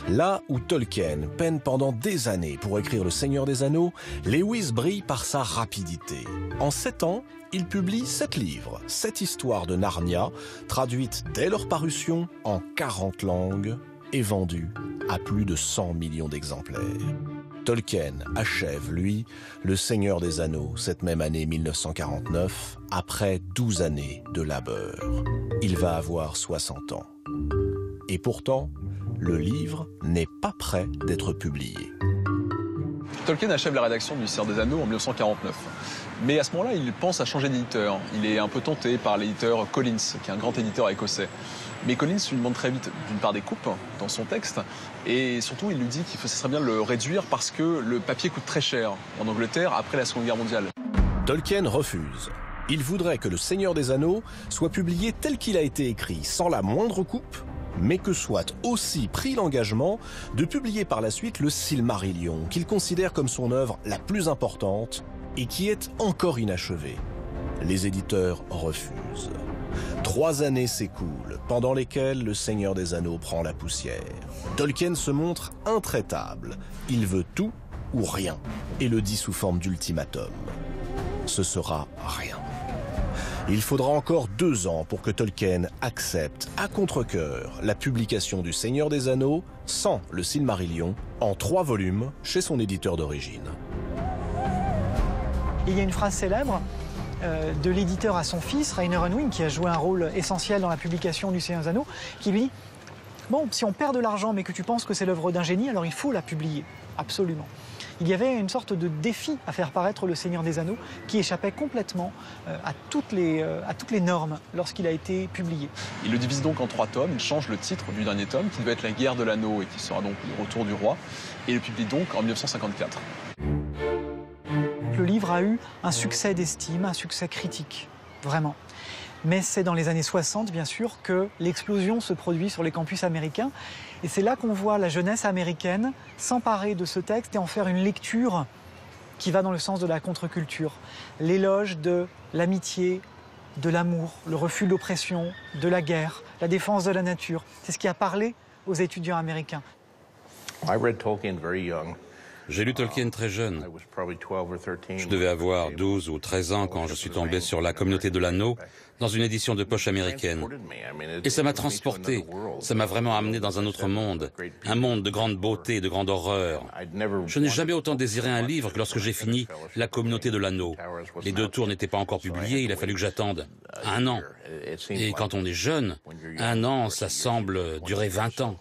Là où Tolkien peine pendant des années pour écrire Le Seigneur des Anneaux, Lewis brille par sa rapidité. En 7 ans, il publie 7 livres, 7 histoires de Narnia, traduites dès leur parution en 40 langues et vendues à plus de 100 millions d'exemplaires. Tolkien achève, lui, Le Seigneur des Anneaux cette même année 1949, après 12 années de labeur. Il va avoir 60 ans. Et pourtant, le livre n'est pas prêt d'être publié. Tolkien achève la rédaction du Seigneur des Anneaux en 1949. Mais à ce moment-là, il pense à changer d'éditeur. Il est un peu tenté par l'éditeur Collins, qui est un grand éditeur écossais. Mais Collins lui demande très vite, d'une part, des coupes dans son texte, et surtout, il lui dit qu'il serait bien de le réduire parce que le papier coûte très cher en Angleterre après la Seconde Guerre mondiale. Tolkien refuse. Il voudrait que Le Seigneur des Anneaux soit publié tel qu'il a été écrit, sans la moindre coupe, mais que soit aussi pris l'engagement de publier par la suite le Silmarillion, qu'il considère comme son œuvre la plus importante et qui est encore inachevée. Les éditeurs refusent. 3 années s'écoulent, pendant lesquelles le Seigneur des Anneaux prend la poussière. Tolkien se montre intraitable. Il veut tout ou rien, et le dit sous forme d'ultimatum. Ce sera rien. Il faudra encore 2 ans pour que Tolkien accepte, à contre-cœur, la publication du Seigneur des Anneaux, sans le Silmarillion, en 3 volumes, chez son éditeur d'origine. Il y a une phrase célèbre de l'éditeur à son fils, Rainer Unwin, qui a joué un rôle essentiel dans la publication du Seigneur des Anneaux, qui lui dit « Bon, si on perd de l'argent mais que tu penses que c'est l'œuvre d'un génie, alors il faut la publier. » Absolument. Il y avait une sorte de défi à faire paraître le Seigneur des Anneaux qui échappait complètement à toutes les normes lorsqu'il a été publié. Il le divise donc en 3 tomes, il change le titre du dernier tome, qui devait être La Guerre de l'Anneau et qui sera donc le retour du roi, et le publie donc en 1954. Le livre a eu un succès d'estime, un succès critique, vraiment. Mais c'est dans les années 60, bien sûr, que l'explosion se produit sur les campus américains. Et c'est là qu'on voit la jeunesse américaine s'emparer de ce texte et en faire une lecture qui va dans le sens de la contre-culture. L'éloge de l'amitié, de l'amour, le refus de l'oppression, de la guerre, la défense de la nature. C'est ce qui a parlé aux étudiants américains. J'ai lu Tolkien très jeune. Je devais avoir 12 ou 13 ans quand je suis tombé sur La Communauté de l'Anneau dans une édition de poche américaine. Et ça m'a transporté, ça m'a vraiment amené dans un autre monde, un monde de grande beauté et de grande horreur. Je n'ai jamais autant désiré un livre que lorsque j'ai fini La Communauté de l'Anneau. Les 2 tours n'étaient pas encore publiés, il a fallu que j'attende 1 an. Et quand on est jeune, 1 an, ça semble durer 20 ans.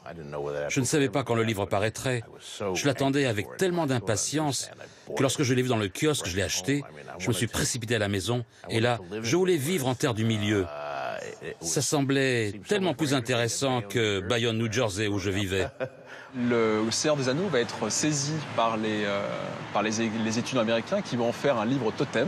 Je ne savais pas quand le livre paraîtrait. Je l'attendais avec tellement d'impatience que lorsque je l'ai vu dans le kiosque, je l'ai acheté, je me suis précipité à la maison et là, je voulais vivre en terre du milieu. Ça semblait tellement plus intéressant que Bayonne, New Jersey, où je vivais. Le Seigneur des Anneaux va être saisi par les étudiants américains qui vont en faire un livre totem.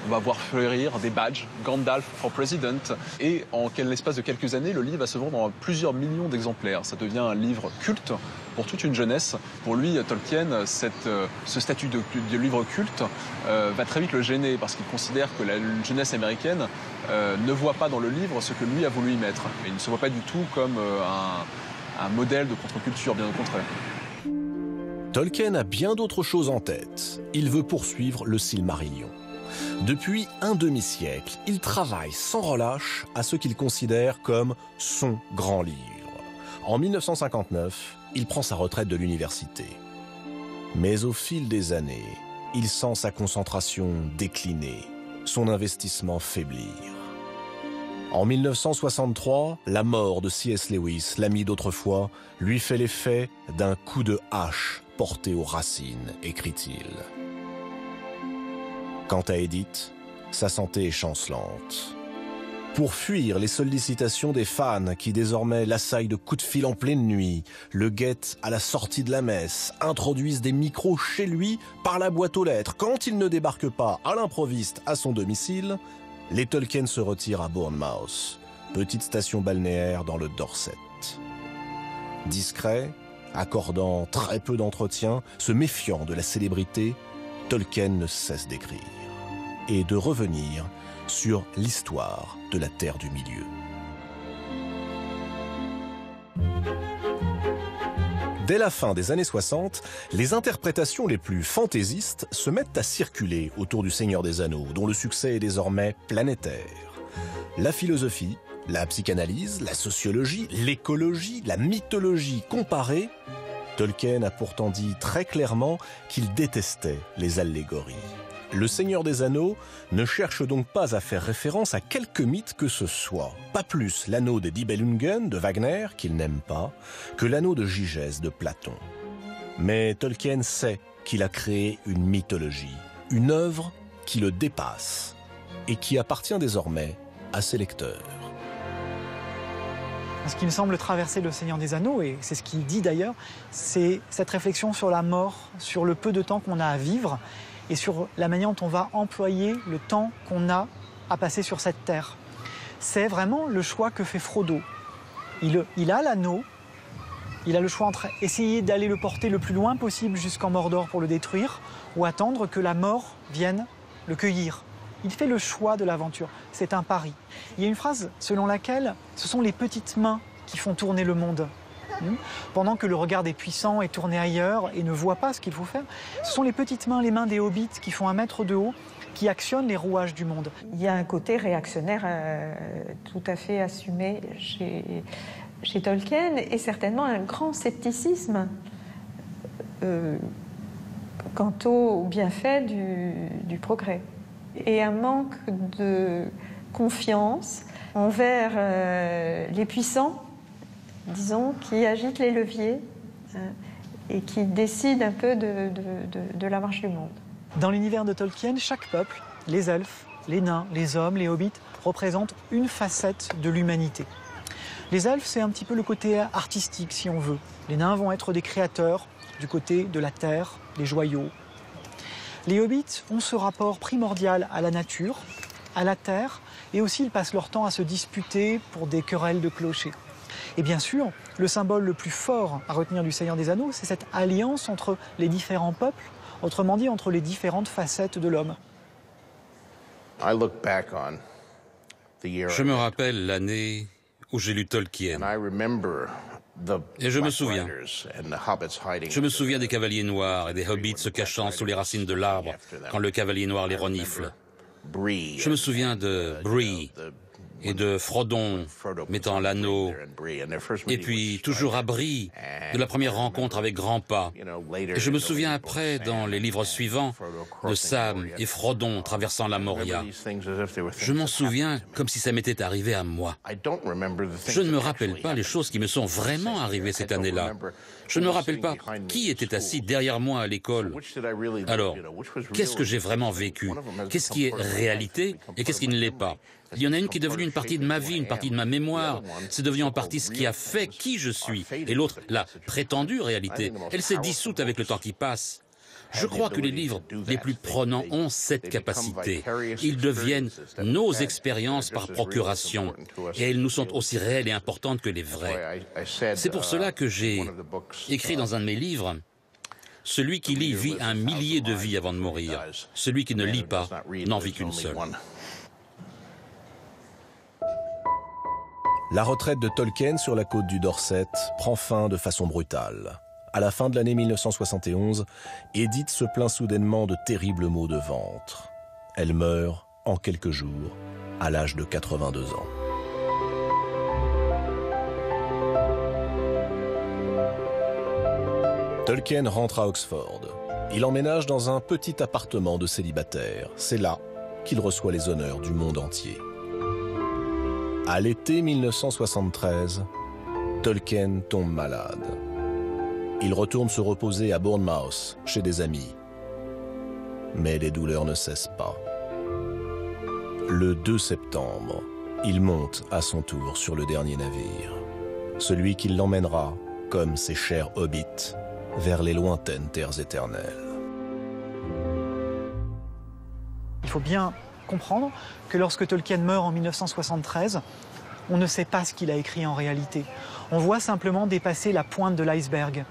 On va voir fleurir des badges, Gandalf for President. Et en l'espace de quelques années, le livre va se vendre dans plusieurs millions d'exemplaires. Ça devient un livre culte pour toute une jeunesse. Pour lui, Tolkien, ce statut de livre culte va très vite le gêner parce qu'il considère que la jeunesse américaine ne voit pas dans le livre ce que lui a voulu y mettre. Et il ne se voit pas du tout comme un modèle de contre-culture, bien au contraire. Tolkien a bien d'autres choses en tête. Il veut poursuivre le Silmarillion. Depuis un demi-siècle, il travaille sans relâche à ce qu'il considère comme son grand livre. En 1959, il prend sa retraite de l'université. Mais au fil des années, il sent sa concentration décliner, son investissement faiblir. En 1963, la mort de C.S. Lewis, l'ami d'autrefois, lui fait l'effet d'un coup de hache porté aux racines, écrit-il. Quant à Edith, sa santé est chancelante. Pour fuir les sollicitations des fans qui désormais l'assaillent de coups de fil en pleine nuit, le guettent à la sortie de la messe, introduisent des micros chez lui par la boîte aux lettres, quand il ne débarque pas à l'improviste à son domicile, les Tolkien se retirent à Bournemouth, petite station balnéaire dans le Dorset. Discret, accordant très peu d'entretien, se méfiant de la célébrité, Tolkien ne cesse d'écrire et de revenir sur l'histoire de la Terre du Milieu. Dès la fin des années 60, les interprétations les plus fantaisistes se mettent à circuler autour du Seigneur des Anneaux, dont le succès est désormais planétaire. La philosophie, la psychanalyse, la sociologie, l'écologie, la mythologie comparée, Tolkien a pourtant dit très clairement qu'il détestait les allégories. Le Seigneur des Anneaux ne cherche donc pas à faire référence à quelque mythe que ce soit, pas plus l'anneau des Nibelungen de Wagner, qu'il n'aime pas, que l'anneau de Gygès de Platon. Mais Tolkien sait qu'il a créé une mythologie, une œuvre qui le dépasse et qui appartient désormais à ses lecteurs. Ce qui me semble traverser le Seigneur des Anneaux, et c'est ce qu'il dit d'ailleurs, c'est cette réflexion sur la mort, sur le peu de temps qu'on a à vivre, et sur la manière dont on va employer le temps qu'on a à passer sur cette terre. C'est vraiment le choix que fait Frodo. Il a l'anneau, il a le choix entre essayer d'aller le porter le plus loin possible jusqu'en Mordor pour le détruire, ou attendre que la mort vienne le cueillir. Il fait le choix de l'aventure. C'est un pari. Il y a une phrase selon laquelle ce sont les petites mains qui font tourner le monde. Pendant que le regard des puissants est tourné ailleurs et ne voit pas ce qu'il faut faire, ce sont les petites mains, les mains des hobbits qui font 1 mètre de haut, qui actionnent les rouages du monde. Il y a un côté réactionnaire tout à fait assumé chez Tolkien et certainement un grand scepticisme quant aux bienfaits du progrès. Et un manque de confiance envers les puissants, disons, qui agitent les leviers et qui décident un peu de la marche du monde. Dans l'univers de Tolkien, chaque peuple, les elfes, les nains, les hommes, les hobbits, représentent une facette de l'humanité. Les elfes, c'est un petit peu le côté artistique, si on veut. Les nains vont être des créateurs du côté de la terre, des joyaux. Les hobbits ont ce rapport primordial à la nature, à la terre, et aussi ils passent leur temps à se disputer pour des querelles de clochers. Et bien sûr, le symbole le plus fort à retenir du Seigneur des Anneaux, c'est cette alliance entre les différents peuples, autrement dit entre les différentes facettes de l'homme. Je me rappelle l'année où j'ai lu Tolkien. Et je me souviens des cavaliers noirs et des hobbits se cachant sous les racines de l'arbre quand le cavalier noir les renifle. Je me souviens de Bree et de Frodon mettant l'anneau, et puis toujours à Bree, de la première rencontre avec Grandpa. Et je me souviens après, dans les livres suivants, de Sam et Frodon traversant la Moria. Je m'en souviens comme si ça m'était arrivé à moi. Je ne me rappelle pas les choses qui me sont vraiment arrivées cette année-là. Je ne me rappelle pas qui était assis derrière moi à l'école. Alors, qu'est-ce que j'ai vraiment vécu? Qu'est-ce qui est réalité et qu'est-ce qui ne l'est pas? Il y en a une qui est devenue une partie de ma vie, une partie de ma mémoire. C'est devenu en partie ce qui a fait qui je suis. Et l'autre, la prétendue réalité, elle s'est dissoute avec le temps qui passe. Je crois que les livres les plus prenants ont cette capacité. Ils deviennent nos expériences par procuration. Et elles nous sont aussi réelles et importantes que les vraies. C'est pour cela que j'ai écrit dans un de mes livres, « Celui qui lit vit 1 millier de vies avant de mourir. Celui qui ne lit pas n'en vit qu'une seule. » La retraite de Tolkien sur la côte du Dorset prend fin de façon brutale. À la fin de l'année 1971, Edith se plaint soudainement de terribles maux de ventre. Elle meurt en quelques jours, à l'âge de 82 ans. Tolkien rentre à Oxford. Il emménage dans un petit appartement de célibataire. C'est là qu'il reçoit les honneurs du monde entier. À l'été 1973, Tolkien tombe malade. Il retourne se reposer à Bournemouth, chez des amis. Mais les douleurs ne cessent pas. Le 2 septembre, il monte à son tour sur le dernier navire. Celui qui l'emmènera, comme ses chers hobbits, vers les lointaines terres éternelles. Il faut bien comprendre que lorsque Tolkien meurt en 1973, on ne sait pas ce qu'il a écrit en réalité. On voit simplement dépasser la pointe de l'iceberg.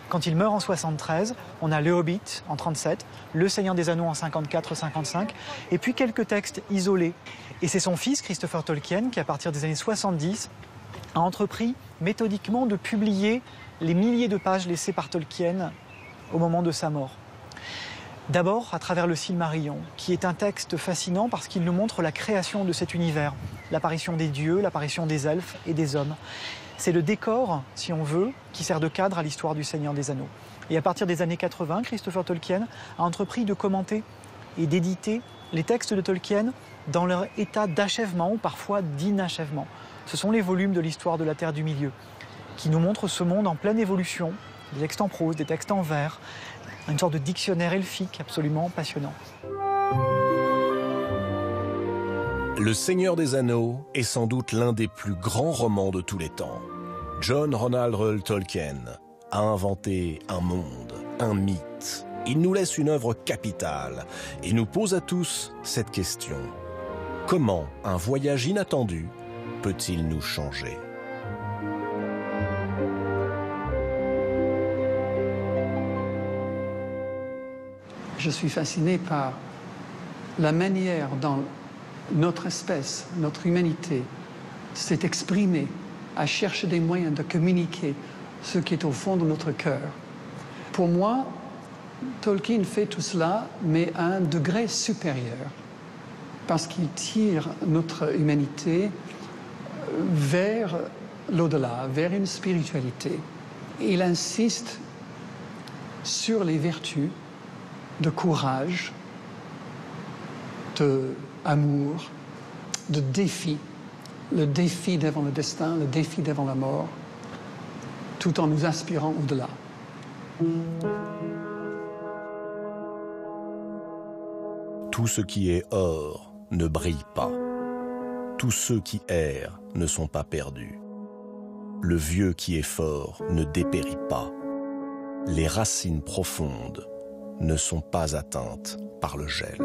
Quand il meurt en 73, on a Le Hobbit en 37, Le Seigneur des Anneaux en 54-55, et puis quelques textes isolés. Et c'est son fils, Christopher Tolkien, qui à partir des années 70 a entrepris méthodiquement de publier les milliers de pages laissées par Tolkien au moment de sa mort. D'abord à travers le Silmarillion, qui est un texte fascinant parce qu'il nous montre la création de cet univers, l'apparition des dieux, l'apparition des elfes et des hommes. C'est le décor, si on veut, qui sert de cadre à l'histoire du Seigneur des Anneaux. Et à partir des années 80, Christopher Tolkien a entrepris de commenter et d'éditer les textes de Tolkien dans leur état d'achèvement ou parfois d'inachèvement. Ce sont les volumes de l'histoire de la Terre du Milieu, qui nous montrent ce monde en pleine évolution, des textes en prose, des textes en vers, une sorte de dictionnaire elfique absolument passionnant. Le Seigneur des Anneaux est sans doute l'un des plus grands romans de tous les temps. John Ronald Reuel Tolkien a inventé un monde, un mythe. Il nous laisse une œuvre capitale et nous pose à tous cette question. Comment un voyage inattendu peut-il nous changer ? Je suis fasciné par la manière dont notre espèce, notre humanité s'est exprimée à chercher des moyens de communiquer ce qui est au fond de notre cœur. Pour moi, Tolkien fait tout cela, mais à un degré supérieur, parce qu'il tire notre humanité vers l'au-delà, vers une spiritualité. Il insiste sur les vertus de courage, d'amour, de défi, le défi devant le destin, le défi devant la mort, tout en nous aspirant au-delà. Tout ce qui est or ne brille pas. Tous ceux qui errent ne sont pas perdus. Le vieux qui est fort ne dépérit pas. Les racines profondes ne sont pas atteintes par le gel.